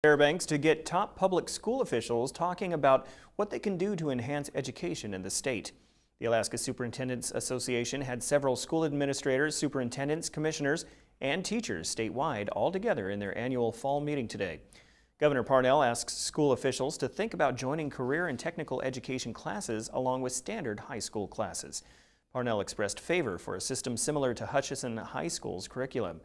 Fairbanks to get top public school officials talking about what they can do to enhance education in the state. The Alaska Superintendents Association had several school administrators, superintendents, commissioners, and teachers statewide all together in their annual fall meeting today. Governor Parnell asks school officials to think about joining career and technical education classes along with standard high school classes. Parnell expressed favor for a system similar to Hutchinson High School's curriculum.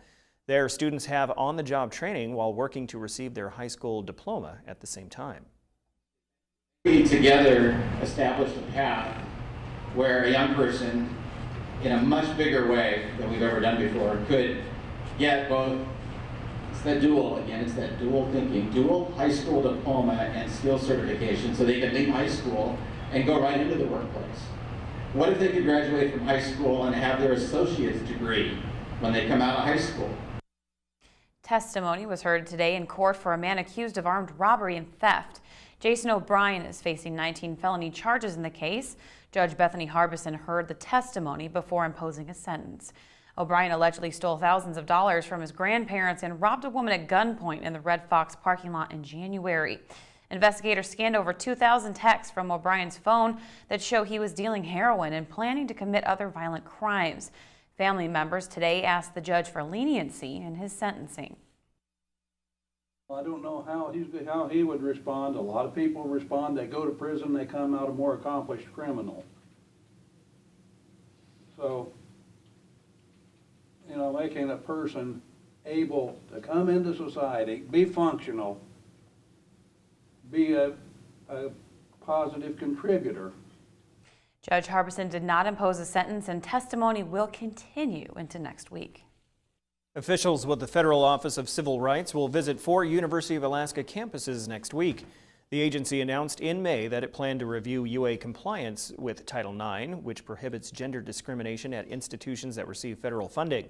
Their students have on-the-job training while working to receive their high school diploma at the same time. We together established a path where a young person, in a much bigger way than we've ever done before, could get both, it's that dual thinking, dual high school diploma and skill certification, so they can leave high school and go right into the workplace. What if they could graduate from high school and have their associate's degree when they come out of high school? Testimony was heard today in court for a man accused of armed robbery and theft. Jason O'Brien is facing 19 felony charges in the case. Judge Bethany Harbison heard the testimony before imposing a sentence. O'Brien allegedly stole thousands of dollars from his grandparents and robbed a woman at gunpoint in the Red Fox parking lot in January. Investigators scanned over 2,000 texts from O'Brien's phone that show he was dealing heroin and planning to commit other violent crimes. Family members today asked the judge for leniency in his sentencing. I don't know how he would respond. A lot of people respond. They go to prison, they come out a more accomplished criminal. So, you know, making a person able to come into society, be functional, be a positive contributor. Judge Harbison did not impose a sentence, and testimony will continue into next week. Officials with the Federal Office of Civil Rights will visit 4 University of Alaska campuses next week. The agency announced in May that it planned to review UA compliance with Title IX, which prohibits gender discrimination at institutions that receive federal funding.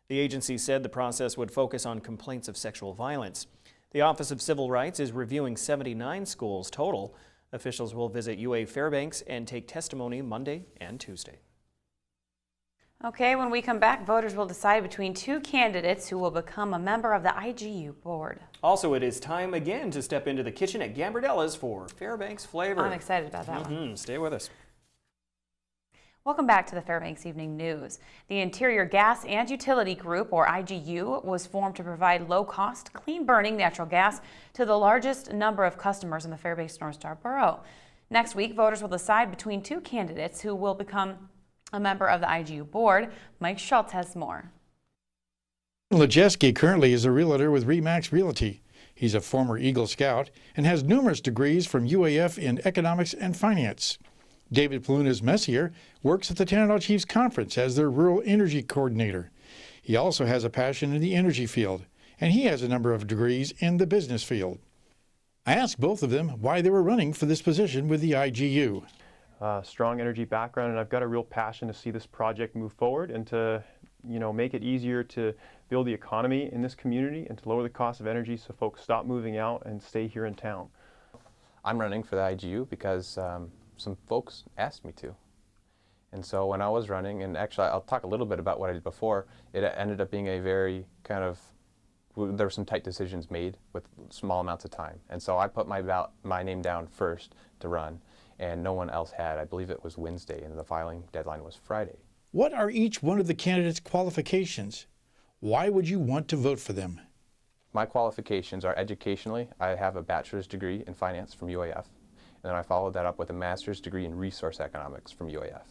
The agency said the process would focus on complaints of sexual violence. The Office of Civil Rights is reviewing 79 schools total. Officials will visit UA Fairbanks and take testimony Monday and Tuesday. Okay, when we come back, voters will decide between 2 candidates who will become a member of the IGU board. Also, it is time again to step into the kitchen at Gambardella's for Fairbanks flavor. I'm excited about that one. Stay with us. Welcome back to the Fairbanks Evening News. The Interior Gas and Utility Group, or IGU, was formed to provide low-cost, clean-burning natural gas to the largest number of customers in the Fairbanks North Star Borough. Next week, voters will decide between 2 candidates who will become a member of the IGU board. Mike Schultz has more. Lejeski currently is a realtor with RE/MAX Realty. He's a former Eagle Scout and has numerous degrees from UAF in economics and finance. David Palunas-Messier works at the Tanana Chiefs Conference as their rural energy coordinator. He also has a passion in the energy field, and he has a number of degrees in the business field. I asked both of them why they were running for this position with the IGU. Strong energy background, and I've got a real passion to see this project move forward and to, make it easier to build the economy in this community and to lower the cost of energy so folks stop moving out and stay here in town. I'm running for the IGU because some folks asked me to. And so when I was running, and actually I'll talk a little bit about what I did before, it ended up being a very there were some tight decisions made with small amounts of time. And so I put my name down first to run, and no one else had. I believe it was Wednesday, and the filing deadline was Friday. What are each one of the candidates' qualifications? Why would you want to vote for them? My qualifications are educationally. I have a bachelor's degree in finance from UAF. And then I followed that up with a master's degree in resource economics from UAF.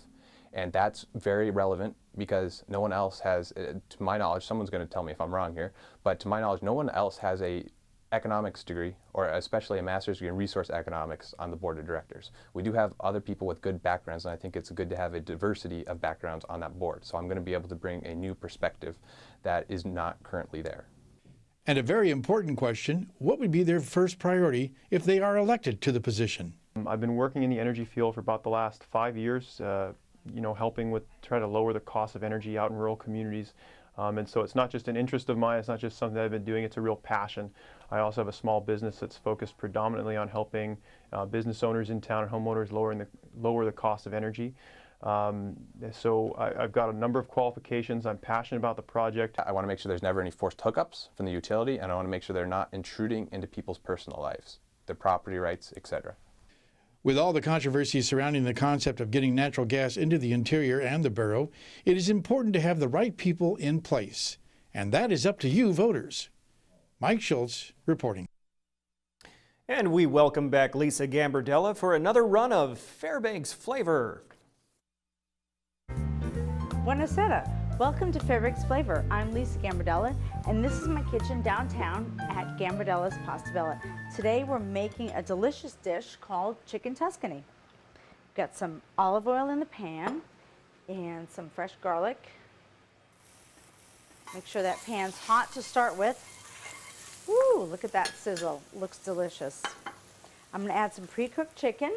And that's very relevant because no one else has, to my knowledge, someone's going to tell me if I'm wrong here, but to my knowledge, no one else has a economics degree, or especially a master's degree in resource economics, on the board of directors. We do have other people with good backgrounds, and I think it's good to have a diversity of backgrounds on that board. So I'm going to be able to bring a new perspective that is not currently there. And a very important question, what would be their first priority if they are elected to the position? I've been working in the energy field for about the last 5 years, helping try to lower the cost of energy out in rural communities. And so it's not just an interest of mine, it's not just something that I've been doing, it's a real passion. I also have a small business that's focused predominantly on helping business owners in town and homeowners lower the cost of energy. So I've got a number of qualifications. I'm passionate about the project. I want to make sure there's never any forced hookups from the utility, and I want to make sure they're not intruding into people's personal lives, their property rights, etc. With all the controversy surrounding the concept of getting natural gas into the interior and the borough, it is important to have the right people in place. And that is up to you, voters. Mike Schultz reporting. And we welcome back Lisa Gambardella for another run of Fairbanks Flavor. Buonasera. Welcome to Fbx Flavor. I'm Lisa Gambardella, and this is my kitchen downtown at Gambardella's Pasta Bella. Today we're making a delicious dish called chicken Tuscany. Got some olive oil in the pan and some fresh garlic. Make sure that pan's hot to start with. Woo, look at that sizzle. Looks delicious. I'm going to add some pre-cooked chicken.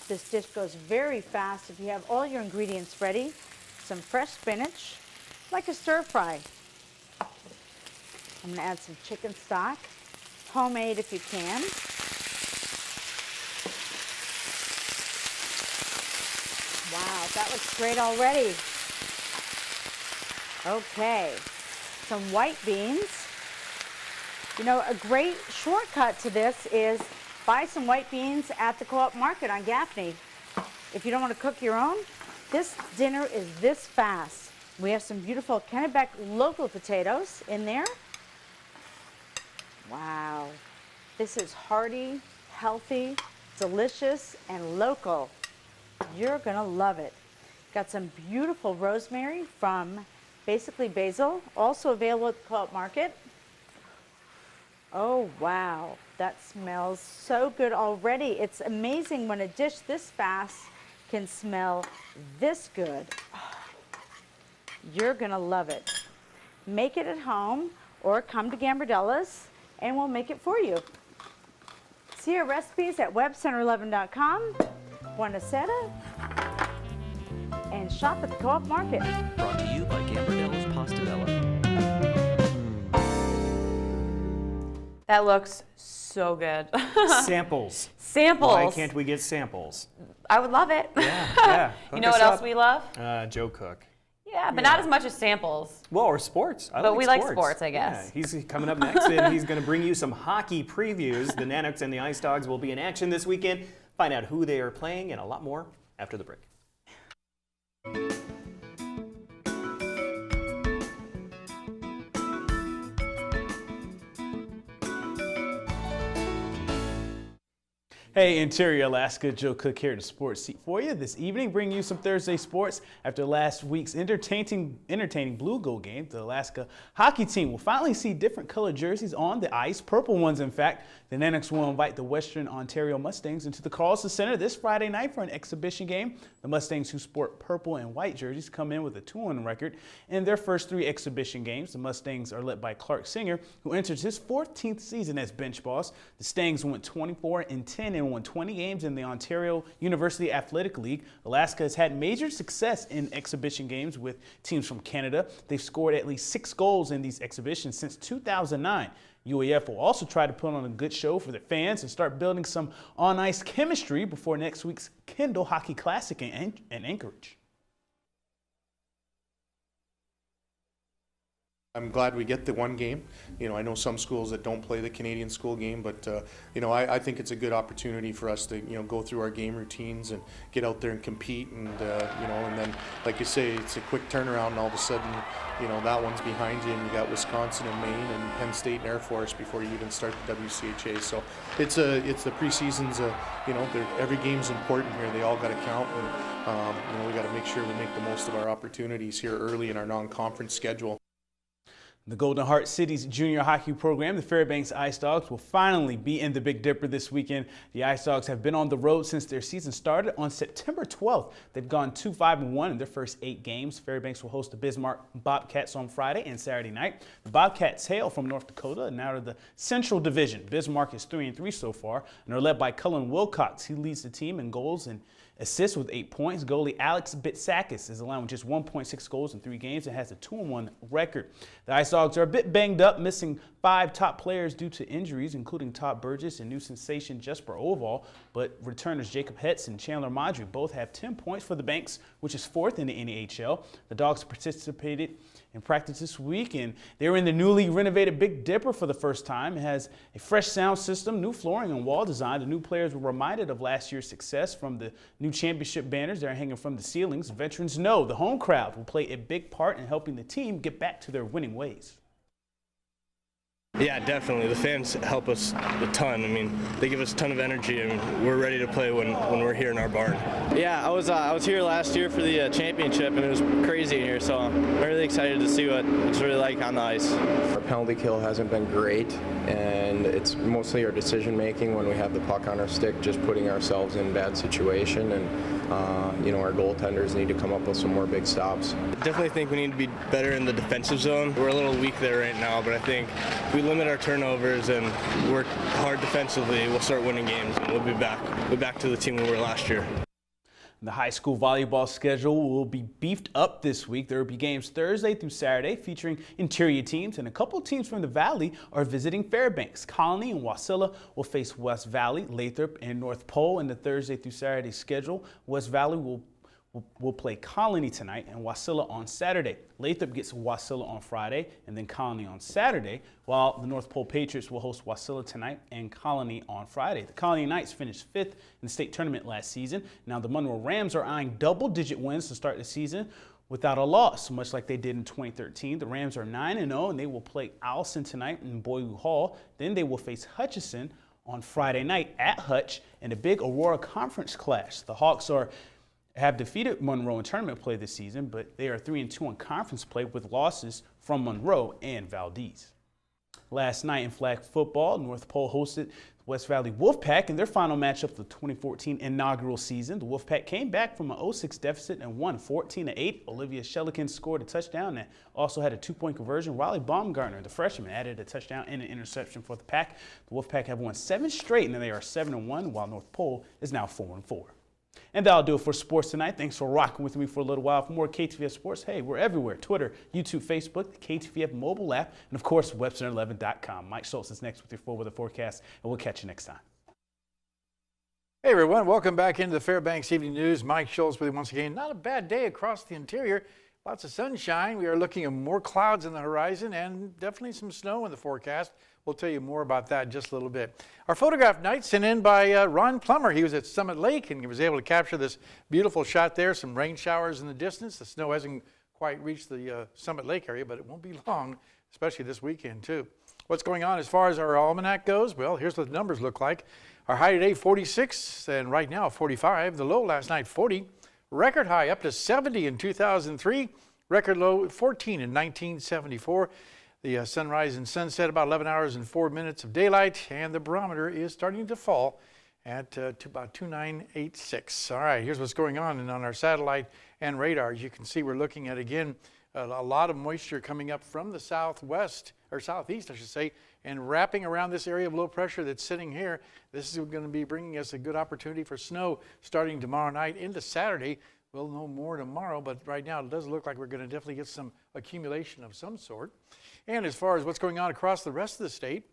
This dish goes very fast if you have all your ingredients ready. Some fresh spinach, like a stir fry. I'm going to add some chicken stock, homemade if you can. Wow, that looks great already. Okay, some white beans. You know, a great shortcut to this is buy some white beans at the Co-op Market on Gaffney. If you don't want to cook your own, this dinner is this fast. We have some beautiful Kennebec local potatoes in there. Wow, this is hearty, healthy, delicious, and local. You're gonna love it. Got some beautiful rosemary from Basically Basil, also available at the Co-op Market. Oh wow, that smells so good already. It's amazing when a dish this fast can smell this good. Oh, you're gonna love it. Make it at home or come to Gambardella's and we'll make it for you. See our recipes at webcenter11.com. Buonasera. And shop at the Co-op Market. Brought to you by Gambardella's Pasta Bella. That looks so good. Samples. Samples. Why can't we get samples? I would love it. Yeah. You know what else we love? Joe Cook. Yeah, but not as much as samples. Well, or sports. But we like sports, I guess. Yeah, he's coming up next, and he's going to bring you some hockey previews. The Nanoks and the Ice Dogs will be in action this weekend. Find out who they are playing and a lot more after the break. Hey, Interior Alaska, Joe Cook here to Sports Seat for you this evening, bringing you some Thursday sports. After last week's entertaining Blue Gold game, the Alaska hockey team will finally see different colored jerseys on the ice, purple ones in fact. The Nanoks will invite the Western Ontario Mustangs into the Carlson Center this Friday night for an exhibition game. The Mustangs, who sport purple and white jerseys, come in with a 2-1 record in their first 3 exhibition games. The Mustangs are led by Clark Singer, who enters his 14th season as bench boss. The Stangs went 24-10 and won 20 games in the Ontario University Athletic League. Alaska has had major success in exhibition games with teams from Canada. They've scored at least 6 goals in these exhibitions since 2009. UAF will also try to put on a good show for their fans and start building some on-ice chemistry before next week's Kendall Hockey Classic in Anchorage. I'm glad we get the one game. You know, I know some schools that don't play the Canadian school game, but you know, I think it's a good opportunity for us to, you know, go through our game routines and get out there and compete, and you know, and then, like you say, it's a quick turnaround, and all of a sudden, you know, that one's behind you, and you got Wisconsin and Maine and Penn State and Air Force before you even start the WCHA. So it's the preseason's, you know, every game's important here. They all got to count, and you know, we got to make sure we make the most of our opportunities here early in our non-conference schedule. The Golden Heart City's junior hockey program, the Fairbanks Ice Dogs, will finally be in the Big Dipper this weekend. The Ice Dogs have been on the road since their season started on September 12th. They've gone 2-5-1 in their first 8 games. Fairbanks will host the Bismarck Bobcats on Friday and Saturday night. The Bobcats hail from North Dakota and out of the Central Division. Bismarck is 3-3 so far and are led by Cullen Wilcox. He leads the team in goals and assists with 8 points. Goalie Alex Bitsakis is allowing just 1.6 goals in 3 games and has a 2-1 record. The Ice Dogs are a bit banged up, missing 5 top players due to injuries, including Todd Burgess and new sensation Jesper Oval, but returners Jacob Hetz and Chandler Madry both have 10 points for the Banks, which is 4th in the NHL. The Dogs participated in practice this week, and they were in the newly renovated Big Dipper for the first time. It has a fresh sound system, new flooring, and wall design. The new players were reminded of last year's success from the new championship banners that are hanging from the ceilings. Veterans know the home crowd will play a big part in helping the team get back to their winning ways. Yeah, definitely. The fans help us a ton. I mean, they give us a ton of energy, and we're ready to play when we're here in our barn. Yeah, I was here last year for the championship, and it was crazy in here, so I'm really excited to see what it's really like on the ice. Our penalty kill hasn't been great, and it's mostly our decision making when we have the puck on our stick, just putting ourselves in bad situation, and our goaltenders need to come up with some more big stops. I definitely think we need to be better in the defensive zone. We're a little weak there right now, but I think if we limit our turnovers and work hard defensively, we'll start winning games, and we'll be back to the team we were last year. The high school volleyball schedule will be beefed up this week. There will be games Thursday through Saturday featuring interior teams, and a couple teams from the Valley are visiting Fairbanks. Colony and Wasilla will face West Valley, Lathrop, and North Pole in the Thursday through Saturday schedule. West Valley will play Colony tonight and Wasilla on Saturday. Lathrop gets Wasilla on Friday and then Colony on Saturday, while the North Pole Patriots will host Wasilla tonight and Colony on Friday. The Colony Knights finished 5th in the state tournament last season. Now the Monroe Rams are eyeing double-digit wins to start the season without a loss, much like they did in 2013. The Rams are 9-0, and they will play Allison tonight in Boyle Hall. Then they will face Hutchinson on Friday night at Hutch in a big Aurora Conference clash. The Hawks have defeated Monroe in tournament play this season, but they are 3-2 in conference play with losses from Monroe and Valdez. Last night in flag football, North Pole hosted West Valley Wolfpack in their final matchup of the 2014 inaugural season. The Wolfpack came back from an 0-6 deficit and won 14-8. Olivia Shellikin scored a touchdown and also had a 2-point conversion. Riley Baumgartner, the freshman, added a touchdown and an interception for the Pack. The Wolfpack have won 7 straight, and they are 7-1, while North Pole is now 4-4. And that'll do it for sports tonight. Thanks for rocking with me for a little while. For more KTVF Sports, hey, we're everywhere. Twitter, YouTube, Facebook, the KTVF mobile app, and of course, Webster11.com. Mike Schultz is next with your full weather forecast, and we'll catch you next time. Hey everyone, welcome back into the Fbx Evening News. Mike Schultz with you once again. Not a bad day across the interior. Lots of sunshine. We are looking at more clouds on the horizon and definitely some snow in the forecast. We'll tell you more about that in just a little bit. Our photograph night sent in by Ron Plummer. He was at Summit Lake and he was able to capture this beautiful shot there. Some rain showers in the distance. The snow hasn't quite reached the Summit Lake area, but it won't be long, especially this weekend too. What's going on as far as our almanac goes? Well, here's what the numbers look like. Our high today, 46, and right now 45. The low last night, 40. Record high up to 70 in 2003. Record low, 14 in 1974. The sunrise and sunset, about 11 hours and 4 minutes of daylight, and the barometer is starting to fall at about 2986. All right, here's what's going on and on our satellite and radar. As you can see, we're looking at, again, a lot of moisture coming up from the southwest, or southeast, I should say, and wrapping around this area of low pressure that's sitting here. This is going to be bringing us a good opportunity for snow starting tomorrow night into Saturday. We'll know more tomorrow, but right now it does look like we're going to definitely get some accumulation of some sort. And as far as what's going on across the rest of the state,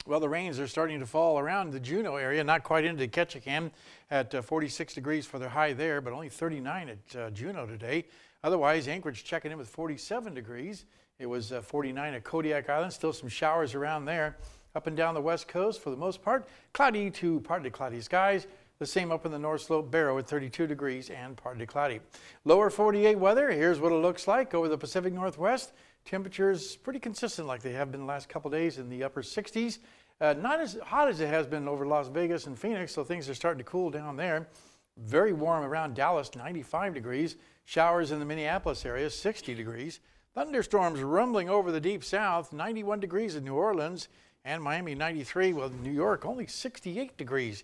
well, the rains are starting to fall around the Juneau area, not quite into Ketchikan at 46 degrees for their high there, but only 39 at Juneau today. Otherwise, Anchorage checking in with 47 degrees. It was 49 at Kodiak Island, still some showers around there. Up and down the west coast, for the most part, cloudy to partly cloudy skies. The same up in the North Slope, Barrow at 32 degrees and partly cloudy. Lower 48 weather, here's what it looks like over the Pacific Northwest. Temperatures pretty consistent like they have been the last couple days in the upper 60s. Not as hot as it has been over Las Vegas and Phoenix, so things are starting to cool down there. Very warm around Dallas, 95 degrees. Showers in the Minneapolis area, 60 degrees. Thunderstorms rumbling over the deep south, 91 degrees in New Orleans, and Miami 93, well, New York only 68 degrees.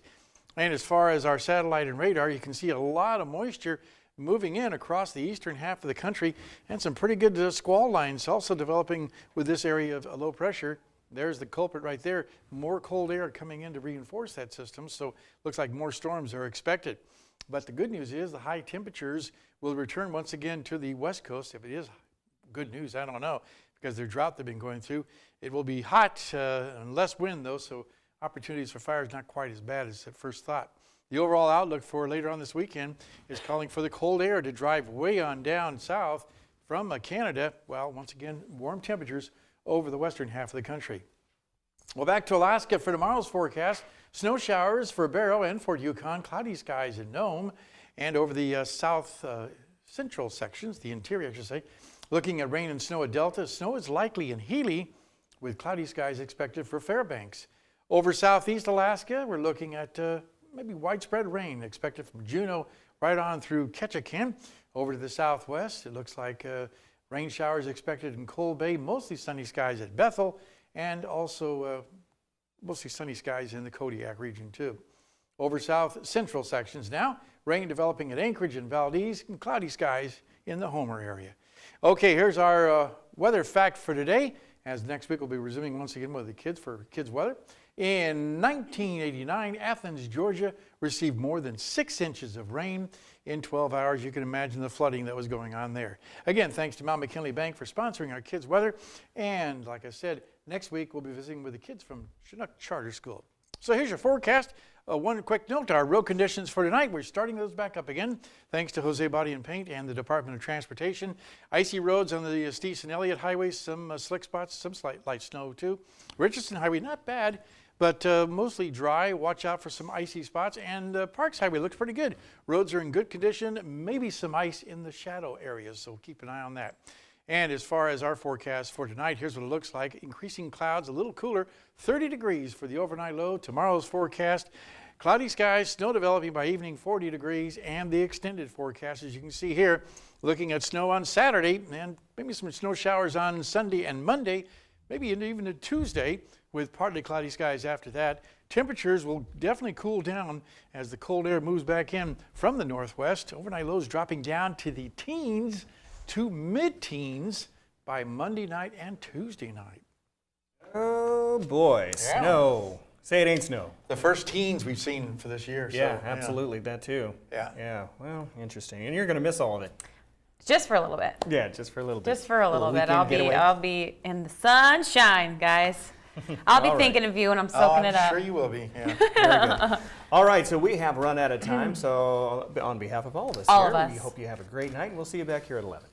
And as far as our satellite and radar, you can see a lot of moisture moving in across the eastern half of the country, and some pretty good squall lines also developing with this area of low pressure. There's the culprit right there. More cold air coming in to reinforce that system, so looks like more storms are expected. But the good news is the high temperatures will return once again to the west coast. If it is good news, I don't know, because the drought they've been going through. It will be hot and less wind, though, so opportunities for fire is not quite as bad as at first thought. The overall outlook for later on this weekend is calling for the cold air to drive way on down south from Canada. Well, once again, warm temperatures over the western half of the country. Well, back to Alaska for tomorrow's forecast. Snow showers for Barrow and Fort Yukon, cloudy skies in Nome, and over the south central sections, the interior I should say. Looking at rain and snow at Delta, snow is likely in Healy with cloudy skies expected for Fairbanks. Over southeast Alaska, we're looking at maybe widespread rain expected from Juneau right on through Ketchikan. Over to the southwest, it looks like rain showers expected in Cold Bay, mostly sunny skies at Bethel, and also mostly sunny skies in the Kodiak region too. Over south central sections now, rain developing at Anchorage and Valdez, and cloudy skies in the Homer area. Okay, here's our weather fact for today, as next week we'll be resuming once again with the kids for kids weather. In 1989, Athens, Georgia received more than 6 inches of rain in 12 hours. You can imagine the flooding that was going on there. Again, thanks to Mount McKinley Bank for sponsoring our kids weather. And like I said, next week we'll be visiting with the kids from Chinook Charter School. So here's your forecast. One quick note, our road conditions for tonight, we're starting those back up again, thanks to Jose Body and Paint and the Department of Transportation. Icy roads on the Steese and Elliott highways, some slick spots, some slight light snow too. Richardson Highway, not bad, but mostly dry. Watch out for some icy spots. And Parks Highway looks pretty good. Roads are in good condition, maybe some ice in the shadow areas, so keep an eye on that. And as far as our forecast for tonight, here's what it looks like. Increasing clouds, a little cooler, 30 degrees for the overnight low. Tomorrow's forecast, cloudy skies, snow developing by evening, 40 degrees, and the extended forecast, as you can see here, looking at snow on Saturday and maybe some snow showers on Sunday and Monday, maybe even a Tuesday with partly cloudy skies after that. Temperatures will definitely cool down as the cold air moves back in from the northwest. Overnight lows dropping down to the teens to mid-teens by Monday night and Tuesday night. Oh boy, Yeah. Snow. Say it ain't snow. The first teens we've seen for this year. Yeah, so, absolutely, that too. Yeah. Yeah, well, interesting. And you're going to miss all of it. Just for a little bit. Yeah, just for a little bit. Just for a little bit. weekend getaway. I'll be in the sunshine, guys. I'll be All right. thinking of you when I'm soaking it I'm up. sure you will be. Yeah. Very good. All right, so we have run out of time. So on behalf of all of us All here, of us. we hope you have a great night, and we'll see you back here at 11.